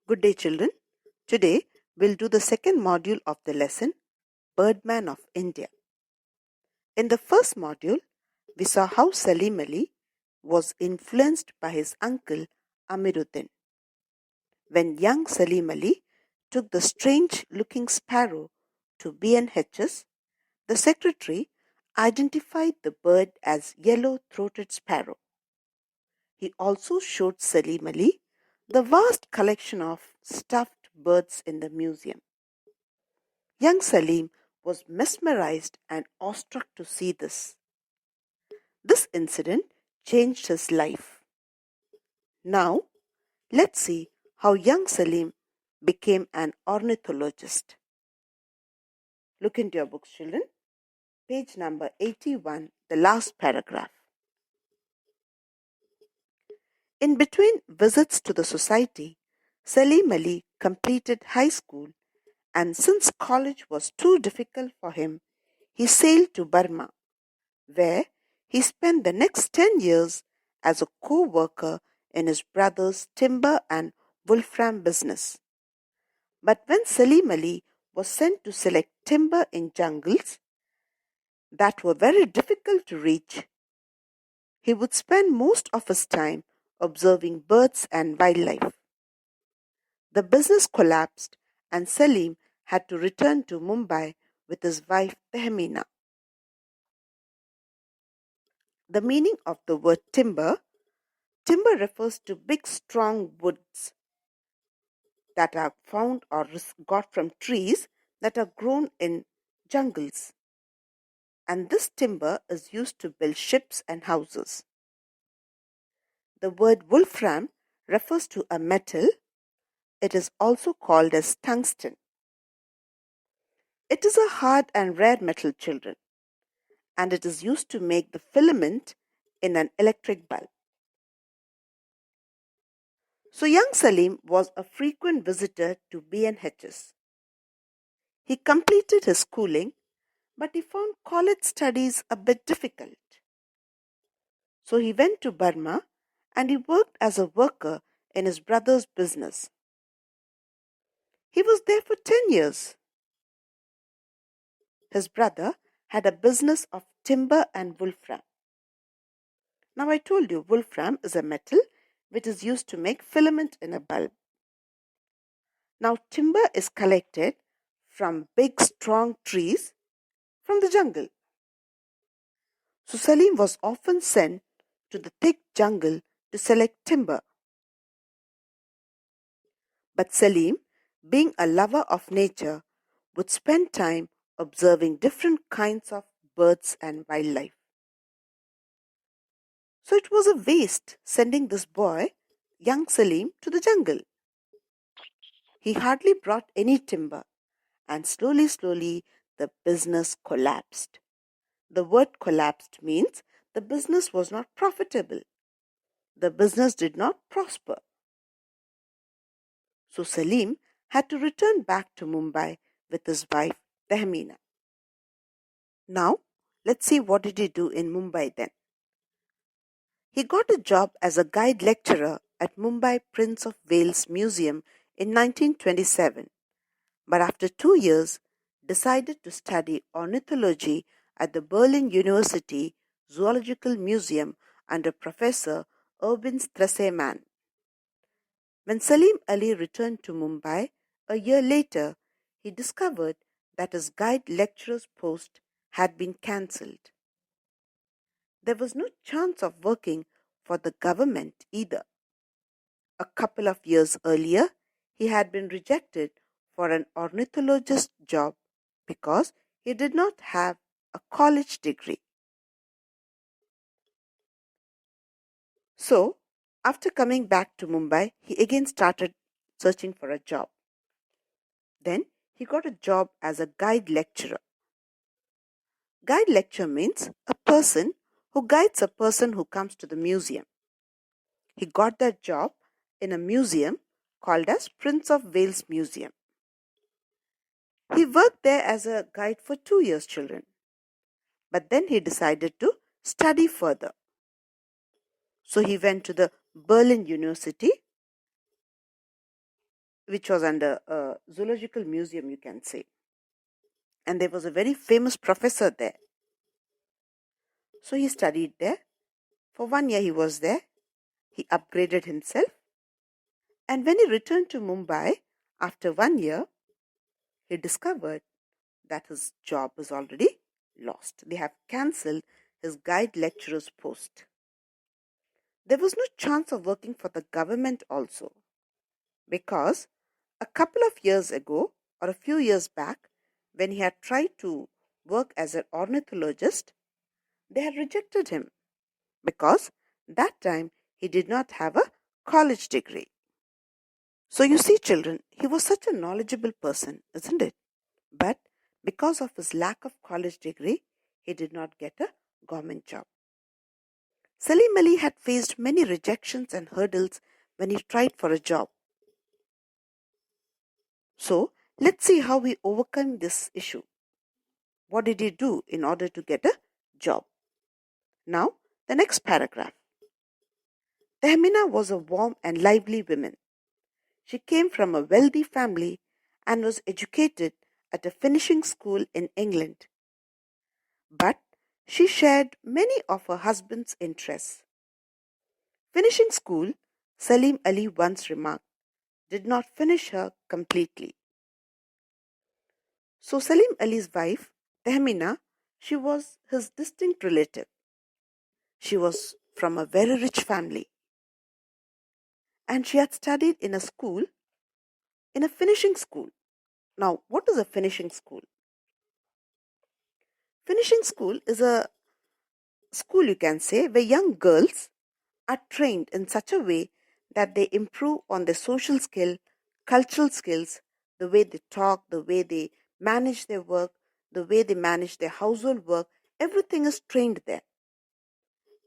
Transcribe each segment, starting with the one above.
Good day, children. Today we'll do the second module of the lesson, Birdman of India. In the first module, we saw how Salim Ali was influenced by his uncle Amiruddin. When young Salim Ali took the strange-looking sparrow to B&H's, the secretary identified the bird as yellow-throated sparrow. He also showed Salim Ali the vast collection of stuffed birds in the museum. Young Salim was mesmerized and awestruck to see this. This incident changed his life. Now, let's see how young Salim became an ornithologist. Look into your books, children. Page number 81, the last paragraph. In between visits to the society, Salim Ali completed high school, and since college was too difficult for him, he sailed to Burma, where he spent the next 10 years as a co-worker in his brother's timber and wolfram business. But when Salim Ali was sent to select timber in jungles that were very difficult to reach, he would spend most of his time observing birds and wildlife. The business collapsed and Salim had to return to Mumbai with his wife Tehmina. The meaning of the word timber refers to big strong woods that are found or got from trees that are grown in jungles. And this timber is used to build ships and houses. The word wolfram refers to a metal. It is also called as tungsten. It is a hard and rare metal, children, and it is used to make the filament in an electric bulb. So young Salim was a frequent visitor to B&H's. He completed his schooling, but he found college studies a bit difficult. So he went to Burma and he worked as a worker in his brother's business. He was there for 10 years. His brother had a business of timber and wolfram. Now I told you wolfram is a metal which is used to make filament in a bulb. Now timber is collected from big strong trees from the jungle. So Salim was often sent to the thick jungle to select timber. But Salim, being a lover of nature, would spend time observing different kinds of birds and wildlife. So it was a waste sending this boy, young Salim, to the jungle. He hardly brought any timber, and slowly the business collapsed. The word collapsed means the business was not profitable. The business did not prosper. So Salim had to return back to Mumbai with his wife Tehmina. Now, let's see what did he do in Mumbai then. He got a job as a guide lecturer at Mumbai Prince of Wales Museum in 1927, but after 2 years decided to study ornithology at the Berlin University Zoological Museum under Professor Erwin Stresemann. When Salim Ali returned to Mumbai a year later, he discovered that his guide lecturer's post had been cancelled. There was no chance of working for the government either. A couple of years earlier, he had been rejected for an ornithologist job because he did not have a college degree. So, after coming back to Mumbai, he again started searching for a job. Then he got a job as a guide lecturer. Guide lecturer means a person who guides a person who comes to the museum. He got that job in a museum called as Prince of Wales Museum. He worked there as a guide for 2 years, children. But then he decided to study further. So he went to the Berlin University, which was under a zoological museum, you can say. And there was a very famous professor there. So he studied there. For 1 year he was there. He upgraded himself. And when he returned to Mumbai after 1 year, he discovered that his job was already lost. They have cancelled his guide lecturer's post. There was no chance of working for the government also, because a couple of years ago or a few years back, when he had tried to work as an ornithologist, they had rejected him because that time he did not have a college degree. So you see, children, he was such a knowledgeable person, isn't it? But because of his lack of college degree, he did not get a government job. Salim Ali had faced many rejections and hurdles when he tried for a job. So let's see how we overcome this issue. What did he do in order to get a job? Now, the next paragraph. Tehmina was a warm and lively woman. She came from a wealthy family and was educated at a finishing school in England. But she shared many of her husband's interests. Finishing school, Salim Ali once remarked, did not finish her completely. So Salim Ali's wife, Tehmina, she was his distant relative. She was from a very rich family, and she had studied in a school, in a finishing school. Now, what is a finishing school? Finishing school is a school, you can say, where young girls are trained in such a way that they improve on their social skill, cultural skills, the way they talk, the way they manage their work, the way they manage their household work. Everything is trained there.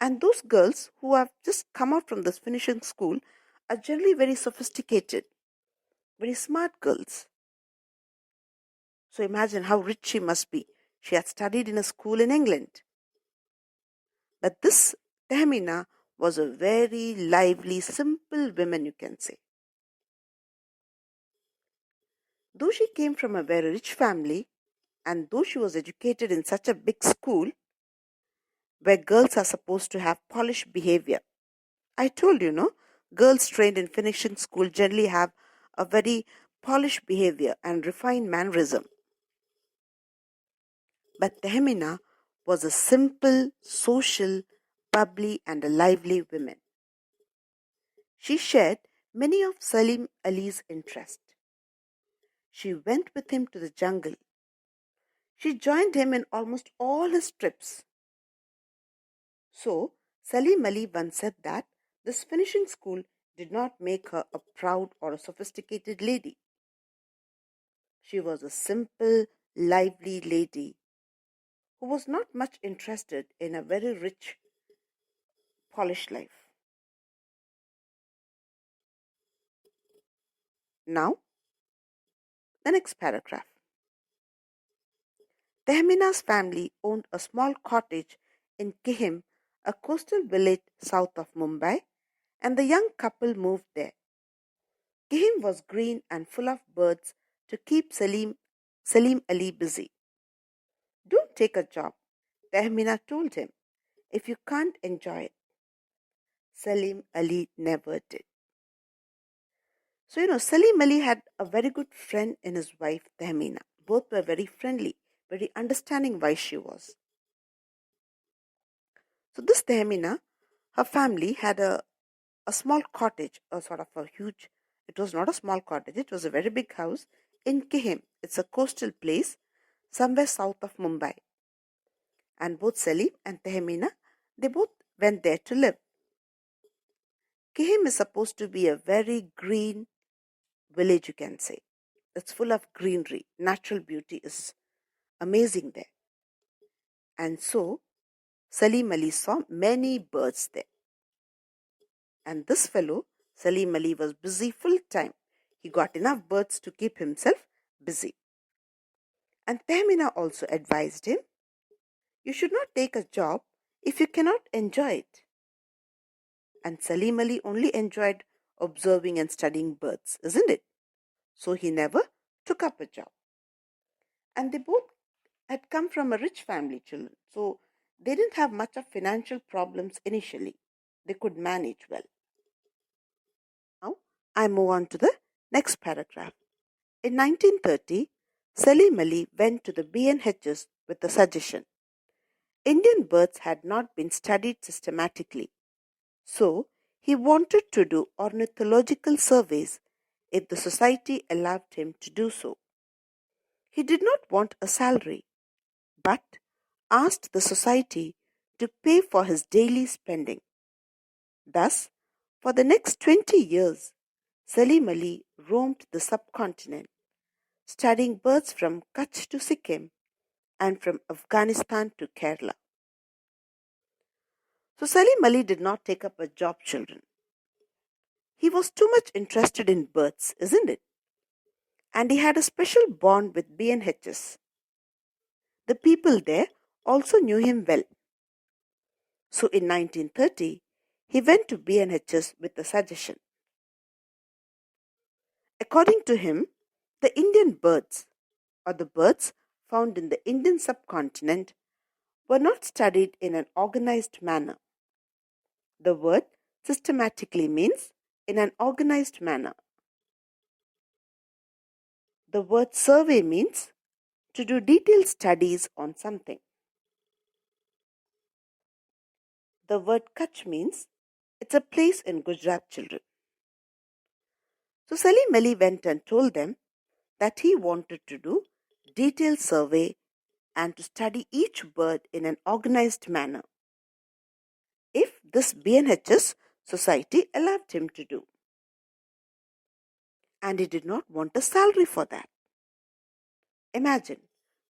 And those girls who have just come out from this finishing school are generally very sophisticated, very smart girls. So imagine how rich she must be. She had studied in a school in England. But this Tahmina was a very lively, simple woman, you can say. Though she came from a very rich family, and though she was educated in such a big school where girls are supposed to have polished behavior, I told you, no, girls trained in finishing school generally have a very polished behavior and refined mannerism. But Tehmina was a simple, social, bubbly, and a lively woman. She shared many of Salim Ali's interests. She went with him to the jungle. She joined him in almost all his trips. So, Salim Ali once said that this finishing school did not make her a proud or a sophisticated lady. She was a simple, lively lady who was not much interested in a very rich, polished life. Now, the next paragraph. Tehmina's family owned a small cottage in Kihim, a coastal village south of Mumbai, and the young couple moved there. Kihim was green and full of birds to keep Salim Ali busy. Don't take a job, Tehmina told him, if you can't enjoy it. Salim Ali never did. So, Salim Ali had a very good friend in his wife, Tehmina. Both were very friendly, very understanding wife she was. So, this Tehmina, her family had a small cottage, a sort of a huge, it was not a small cottage, it was a very big house in Kihim. It's a coastal place somewhere south of Mumbai. And both Salim and Tehmina, they both went there to live. Kihim is supposed to be a very green village, you can say. It's full of greenery. Natural beauty is amazing there. And so, Salim Ali saw many birds there. And this fellow, Salim Ali, was busy full time. He got enough birds to keep himself busy. And Tehmina also advised him, you should not take a job if you cannot enjoy it. And Salim Ali only enjoyed observing and studying birds, isn't it? so he never took up a job. And they both had come from a rich family, children, so they didn't have much of financial problems initially. They could manage well. Now, I move on to the next paragraph. In 1930, Salim Ali went to the BNHS with a suggestion. Indian birds had not been studied systematically, so he wanted to do ornithological surveys if the society allowed him to do so. He did not want a salary, but asked the society to pay for his daily spending. Thus, for the next 20 years, Salim Ali roamed the subcontinent, studying birds from Kutch to Sikkim and from Afghanistan to Kerala. So Salim Ali did not take up a job, children. He was too much interested in birds, isn't it? And he had a special bond with BNHS. The people there also knew him well. So in 1930, he went to BNHS with a suggestion. According to him, the Indian birds, or the birds found in the Indian subcontinent, were not studied in an organized manner. The word systematically means in an organized manner. The word survey means to do detailed studies on something. The word Kutch means it's a place in Gujarat, children. So Salim Ali went and told them that he wanted to do detailed survey and to study each bird in an organized manner, if this BNHS society allowed him to do. And he did not want a salary for that. Imagine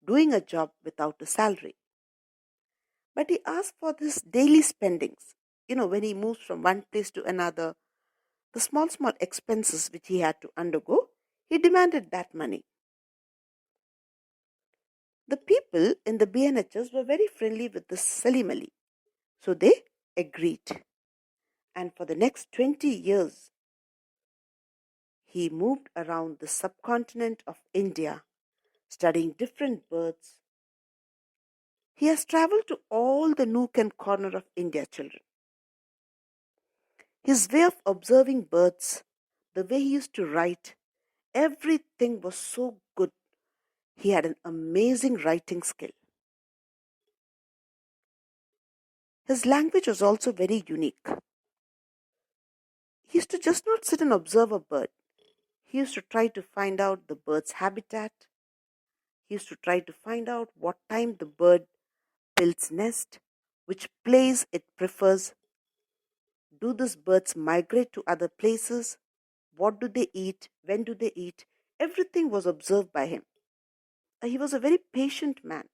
doing a job without a salary. But he asked for this daily spendings. When he moves from one place to another, the small expenses which he had to undergo, he demanded that money. The people in the BNHS were very friendly with this Salim Ali, so they agreed. And for the next 20 years, he moved around the subcontinent of India, studying different birds. He has traveled to all the nook and corner of India, children. His way of observing birds, the way he used to write, everything was so good. He had an amazing writing skill. His language was also very unique. He used to just not sit and observe a bird. He used to try to find out the bird's habitat. He used to try to find out what time the bird builds nest, which place it prefers. Do these birds migrate to other places? What do they eat? When do they eat? Everything was observed by him. He was a very patient man.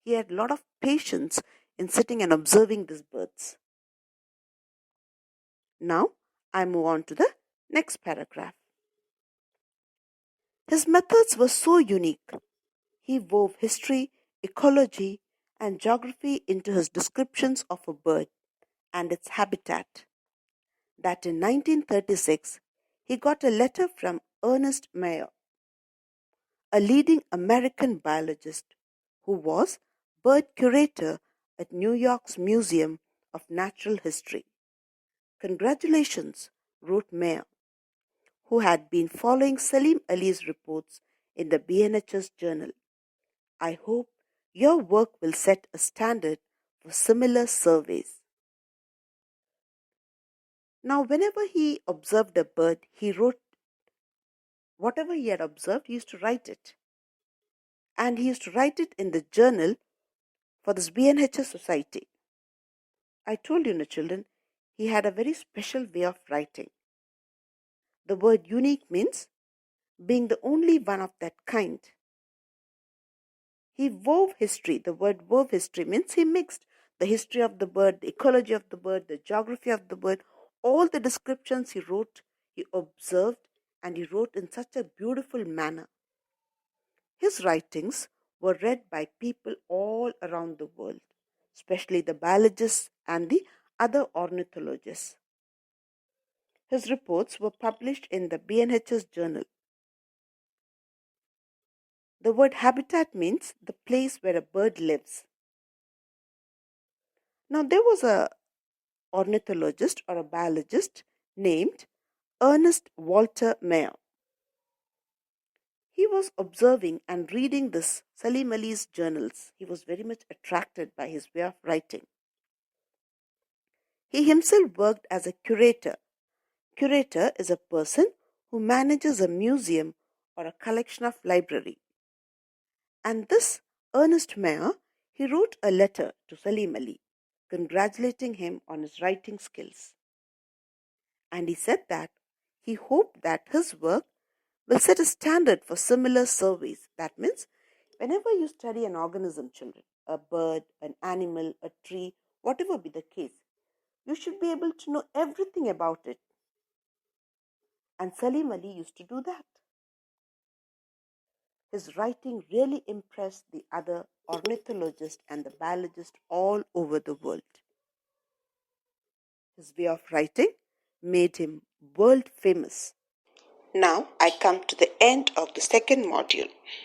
He had a lot of patience in sitting and observing these birds. Now, I move on to the next paragraph. His methods were so unique. He wove history, ecology, and geography into his descriptions of a bird and its habitat, that in 1936 he got a letter from Ernest Mayr, a leading American biologist who was bird curator at New York's Museum of Natural History. Congratulations, wrote Mayr, who had been following Salim Ali's reports in the BNHS journal. I hope your work will set a standard for similar surveys. Now, whenever he observed a bird, he wrote whatever he had observed, he used to write it. And he used to write it in the journal for this BNHS society. I told you, children, he had a very special way of writing. The word unique means being the only one of that kind. He wove history. The word wove history means he mixed the history of the bird, the ecology of the bird, the geography of the bird, all the descriptions he wrote, he observed, and he wrote in such a beautiful manner. His writings were read by people all around the world, especially the biologists and the other ornithologists. His reports were published in the BNHS journal. The word habitat means the place where a bird lives. Now, there was a ornithologist or a biologist named Ernest Walter Mayer. He was observing and reading this Salim Ali's journals. He was very much attracted by his way of writing. He himself worked as a curator. Curator is a person who manages a museum or a collection of library. And this Ernest Mayer, he wrote a letter to Salim Ali, congratulating him on his writing skills. And he said that he hoped that his work will set a standard for similar surveys. That means whenever you study an organism, children, a bird, an animal, a tree, whatever be the case, you should be able to know everything about it. And Salim Ali used to do that. His writing really impressed the other ornithologists and the biologists all over the world. His way of writing made him world famous. Now I come to the end of the second module.